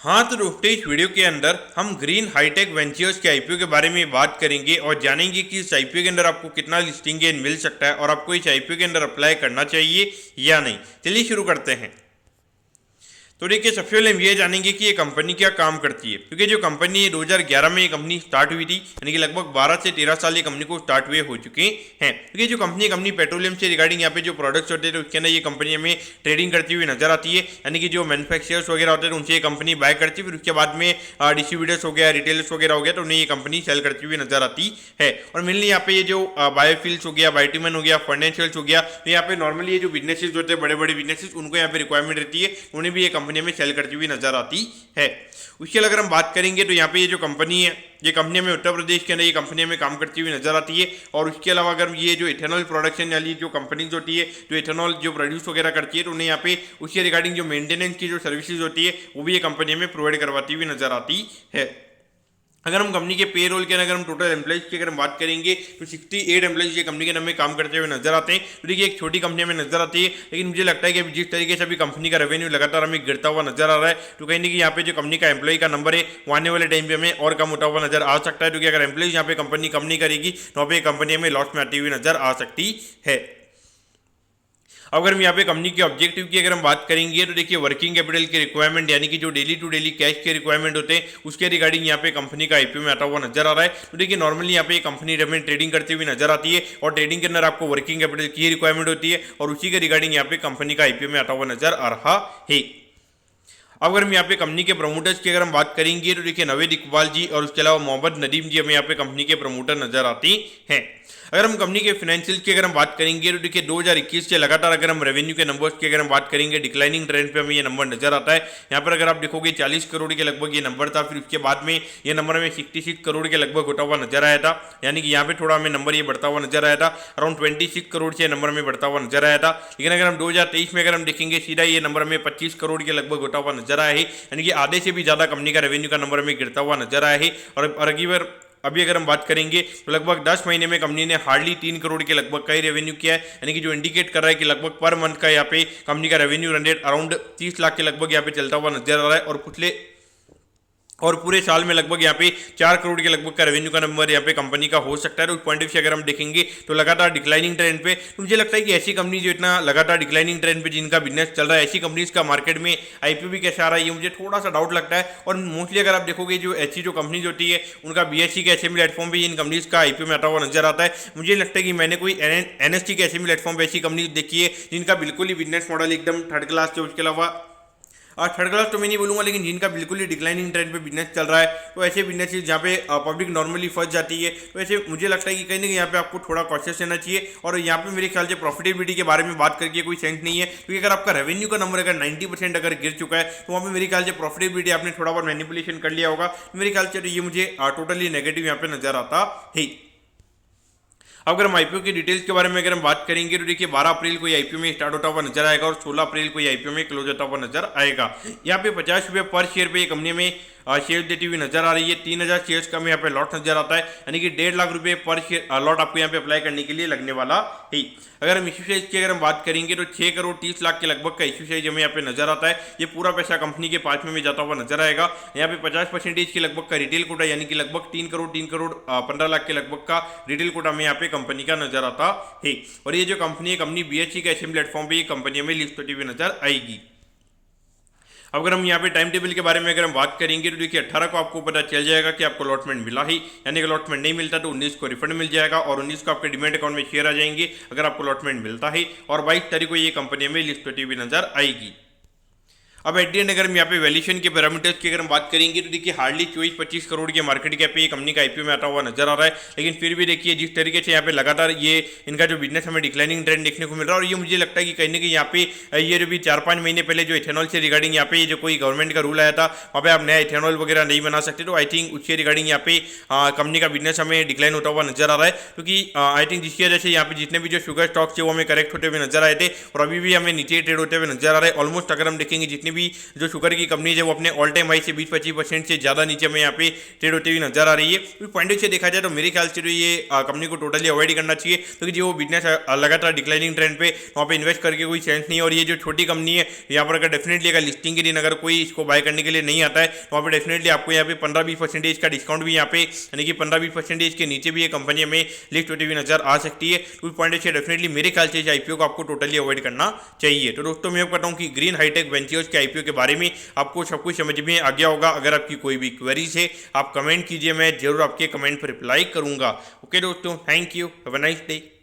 हाँ तो दोस्तों, इस वीडियो के अंदर हम ग्रीन हाईटेक वेंचर्स के आईपीओ के बारे में बात करेंगे और जानेंगे कि इस आईपीओ के अंदर आपको कितना लिस्टिंग गेन मिल सकता है और आपको इस आईपीओ के अंदर अप्लाई करना चाहिए या नहीं। चलिए शुरू करते हैं। तो देखिए, सबसे पहले हम ये जानेंगे कि ये कंपनी क्या काम करती है, क्योंकि जो कंपनी है 2011 में ये कंपनी स्टार्ट हुई थी, यानी कि लगभग 12 से 13 साल ये कंपनी को स्टार्ट हुए हो चुके हैं। क्योंकि जो कंपनी पेट्रोलियम से रिगार्डिंग यहाँ पे जो प्रोडक्ट्स होते हैं तो उसके अंदर ये कंपनी हमें ट्रेडिंग करती हुई नजर आती है, यानी कि जो मैन्युफैक्चरर्स वगैरह होते हैं उनसे ये कंपनी बाय करती है, फिर उसके बाद में डिस्ट्रीब्यूटर्स हो गया, रिटेलर्स वगैरह हो गया, तो उन्हें ये कंपनी सेल करती हुई नजर आती है। और मेनली यहाँ पे ये जो बायोफिल्स हो गया, बायोटिमन हो गया, फाइनेंशियल्स हो गया, तो यहाँ पे नॉर्मली ये जो बिजनेसेस होते हैं बड़े बड़े बिजनेसेस, उनको यहाँ पे रिक्वायरमेंट रहती है, उन्हें भी ये कंपनी में सेल करती हुई नजर आती है। उसके अगर हम बात करेंगे तो यहाँ पे ये जो कंपनी है, ये कंपनी में उत्तर प्रदेश के अंदर ये कंपनी में काम करती हुई नजर आती है। और उसके अलावा अगर ये जो इथेनॉल प्रोडक्शन वाली जो कंपनीज होती है, जो इथेनॉल जो प्रोड्यूस वगैरह करती है, तो उन्हें यहाँ पे उसके रिगार्डिंग जो मेंटेनेंस की जो सर्विसेज होती है वो भी ये कंपनी में प्रोवाइड करवाती हुई नजर आती है। अगर हम कंपनी के पे रोल के अगर हम टोटल एम्प्लॉइज की अगर हम बात करेंगे तो 68 एम्प्लॉइज ये कंपनी के नाम में काम करते हुए नजर आते हैं। तो देखिए, एक छोटी कंपनी में नजर आती है, लेकिन मुझे लगता है कि जिस तरीके से अभी कंपनी का रेवेन्यू लगातार हमें गिरता हुआ नजर आ रहा है, तो कहीं ना कहीं यहाँ पे जो कंपनी का एम्प्लॉय का नंबर है वो आने वाले टाइम पे हमें और कम होता हुआ नजर आ सकता है, क्योंकि अगर एम्प्लॉइज यहाँ पे कंपनी कम नहीं करेगी तो वहाँ पे कंपनी में लॉस में आती हुई नजर आ सकती है। अगर हम यहाँ पे कंपनी के ऑब्जेक्टिव की अगर हम बात करेंगे तो देखिए, वर्किंग कैपिटल की रिक्वायरमेंट यानी कि जो डेली टू डेली कैश के रिक्वायरमेंट होते हैं उसके रिगार्डिंग यहाँ पे कंपनी का आईपीओ में आता हुआ नजर आ रहा है। तो देखिए, नॉर्मली यहाँ पे कंपनी हमें ट्रेडिंग करती हुई नजर आती है और ट्रेडिंग के अंदर आपको वर्किंग कैपिटल की रिक्वायरमेंट होती है और उसी के रिगार्डिंग यहाँ पे कंपनी का आईपीओ में आता हुआ नजर आ रहा है। अगर हम यहाँ पे कंपनी के प्रमोटर्स की अगर हम बात करेंगे तो देखिए, नवेद इकबाल जी और उसके अलावा मोहम्मद नदीम जी हमें यहाँ पे कंपनी के प्रमोटर नजर आते हैं। अगर हम कंपनी के फाइनेंशियल की अगर हम बात करेंगे तो देखिए, 2021 से लगातार अगर हम रेवेन्यू के नंबर्स की अगर हम बात करेंगे, डिक्लाइनिंग ट्रेंड पे हमें ये नंबर नजर आता है। यहाँ पर अगर आप देखोगे 40 करोड़ के लगभग ये नंबर था, फिर उसके बाद में ये नंबर हमें 66 करोड़ के लगभग होता हुआ नजर आया था, यानी कि यहाँ पे थोड़ा हमें नंबर ये बढ़ता हुआ नजर आया था, अराउंड 26 करोड़ से नंबर में बढ़ता हुआ नजर आया था। लेकिन अगर हम 2023 में अगर हम देखेंगे, सीधा ये नंबर हमें 25 करोड़ के लगभग होता हुआ नजर आया है, यानी कि आधे से भी ज्यादा कंपनी का रेवेन्यू का नंबर में गिरता हुआ नजर आया है। और अभी अगर हम बात करेंगे तो लगभग 10 महीने में कंपनी ने हार्डली 3 करोड़ के लगभग का ही रेवेन्यू किया है, यानी कि जो इंडिकेट कर रहा है कि लगभग पर मंथ का यहाँ पे कंपनी का revenue run rate around 30 lakh के लगभग यहाँ पे चलता हुआ नजर आ रहा है। और पूरे साल में लगभग यहाँ पे 4 करोड़ के लगभग का रेवेन्यू का नंबर यहाँ पे कंपनी का हो सकता है। तो उस पॉइंट ऑफ से अगर हम देखेंगे तो लगातार डिक्लाइनिंग ट्रेंड पे, तो मुझे लगता है कि ऐसी कंपनी जो इतना लगातार डिक्लाइनिंग ट्रेंड पे जिनका बिजनेस चल रहा है, ऐसी कंपनीज का मार्केट में आईपीओ भी कैसे आ रहा है, ये मुझे थोड़ा सा डाउट लगता है। और मोस्टली अगर आप देखोगे, जो ऐसी जो कंपनीज होती है उनका बीएससी के ऐसे प्लेटफॉर्म पर इन कंपनीज का आईपीओ में आता हुआ नजर आता है। मुझे लगता है कि मैंने कोई एनएसटी के ऐसे प्लेटफॉर्म पर ऐसी कंपनीज देखी है जिनका बिल्कुल ही बिजनेस मॉडल एकदम थर्ड क्लास है। उसके अलावा और थर्ड क्लास तो मैं नहीं बोलूंगा, लेकिन जिनका बिल्कुल ही डिक्लाइनिंग ट्रेंड पे बिजनेस चल रहा है, तो ऐसे बिजनेस जहाँ पे पब्लिक नॉर्मली फंस जाती है, तो ऐसे मुझे लगता है कि कहीं ना कहीं यहाँ पे आपको थोड़ा कॉशियस रहना चाहिए। और यहाँ पे मेरे ख्याल से प्रॉफिटेबिलिटी के बारे में बात करके कोई सेंस नहीं है, क्योंकि अगर आपका रेवेन्यू का नंबर अगर 90% अगर गिर चुका है तो वहाँ पे मेरे ख्याल से प्रॉफिटेबिलिटी आपने थोड़ा बहुत मैनिपुलेशन कर लिया होगा। मेरे ख्याल से तो ये मुझे टोटली नेगेटिव यहाँ पे नजर आता है। अगर हम आईपीओ की डिटेल्स के बारे में अगर हम बात करेंगे तो देखिए, 12 अप्रैल को ये आईपीओ में स्टार्ट होता हुआ नजर आएगा और 16 अप्रैल को ये आईपीओ में क्लोज होता हुआ नजर आएगा। यहाँ पे 50 रुपये पर शेयर पे ये कंपनी में शेयर देती हुई नजर आ रही है। 3000 शेयर्स का यहाँ पे लॉट नजर आता है, यानी कि 1.5 लाख रुपए पर शेयर लॉट आपको यहाँ पे अप्लाई करने के लिए लगने वाला है। अगर हम इश्यू साइज की अगर हम बात करेंगे तो 6 करोड़ 30 लाख के लगभग का इश्यू साइज हमें यहाँ पे नजर आता है। ये पूरा पैसा कंपनी के पास में जाता हुआ नजर आएगा। यहाँ पे 50% के लगभग का रिटेल कोटा, यानी कि लगभग 3 करोड़ 15 लाख के लगभग का रिटेल कोटा में यहाँ पे कंपनी का नजर आता है। और ये जो कंपनी है, कंपनी बीएससी के ऐसे प्लेटफॉर्म पे ये कंपनी में लिस्ट होती हुई नजर आएगी। अगर हम यहाँ पे टाइम टेबल के बारे में अगर हम बात करेंगे तो देखिए, 18 को आपको पता चल जाएगा कि आपको अलॉटमेंट मिला ही, यानी कि अलॉटमेंट नहीं मिलता तो 19 को रिफंड मिल जाएगा और 19 को आपके डिमेट अकाउंट में शेयर आ जाएंगे अगर आपको अलॉटमेंट मिलता है। और 22 तारीख को ये कंपनी में लिस्ट होती हुई नजर आएगी। अब एट दी एंड अगर हम यहाँ पे वैल्यूएशन के पैरामीटर्स की अगर हम बात करेंगे तो देखिए, हार्डली 24-25 करोड़ के मार्केट कैप पे ये कंपनी का आईपीओ में आता हुआ नजर आ रहा है। लेकिन फिर भी देखिए, जिस तरीके से यहाँ पे लगातार ये इनका जो बिजनेस हमें डिक्लाइनिंग ट्रेंड देखने को मिल रहा है, और ये मुझे लगता है कि कहीं ना कहीं यहाँ पे ये जो भी 4-5 महीने पहले जो इथेनॉल से रिगार्डिंग यहाँ पे जो कोई गवर्नमेंट का रूल आया था, वहाँ पे आप नया इथेनॉल वगैरह नहीं बना सकते, तो आई थिंक उसके रिगार्डिंग यहाँ पे कंपनी का बिजनेस हमें डिक्लाइन होता हुआ नजर आ रहा है। क्योंकि आई थिंक जिसकी वजह से यहाँ पे जितने भी जो शुगर स्टॉक्स है वो हमें करेक्ट होते हुए नजर आए थे और अभी भी हमें नीचे ट्रेड होते हुए नजर आ रहे हैं। ऑलमोस्ट अगर हम देखेंगे जितनी भी जो शुगर की कंपनी है वो अपने ऑल टाइम हाई से 20-25% से ज़्यादा नीचे में यहाँ पे ट्रेड होती हुई नजर आ रही है। तो पॉइंट से देखा जाए तो मेरे ख्याल से जो ये कंपनी को टोटली अवॉइड करना चाहिए, क्योंकि जो बिजनेस लगातार डिक्लाइनिंग ट्रेंड पे वहाँ पे इन्वेस्ट करके कोई सेंस नहीं है। और ये जो छोटी कंपनी है यहाँ पर अगर डेफिनेटली अगर लिस्टिंग के दिन अगर कोई इसको बाय करने के लिए नहीं आता है तो वहाँ पे डेफिनेटली आपको यहाँ पे 15-20% का डिस्काउंट भी यहाँ पे, यानी कि 15-20% के नीचे भी ये कंपनी हमें लिस्ट होती हुई नजर आ सकती है। तो उस पॉइंट से डेफिनेटली मेरे ख्याल से इस आईपीओ को आपको टोटली अवॉइड करना चाहिए। तो दोस्तों मैं बताऊं कि ग्रीन हाईटेक वेंचर्स के आईपीओ के बारे में आपको सब कुछ समझ में आ गया होगा। अगर आपकी कोई भी क्वेरीज है आप कमेंट कीजिए, मैं जरूर आपके कमेंट पर रिप्लाई करूंगा। ओके दोस्तों, thank you, have a nice day.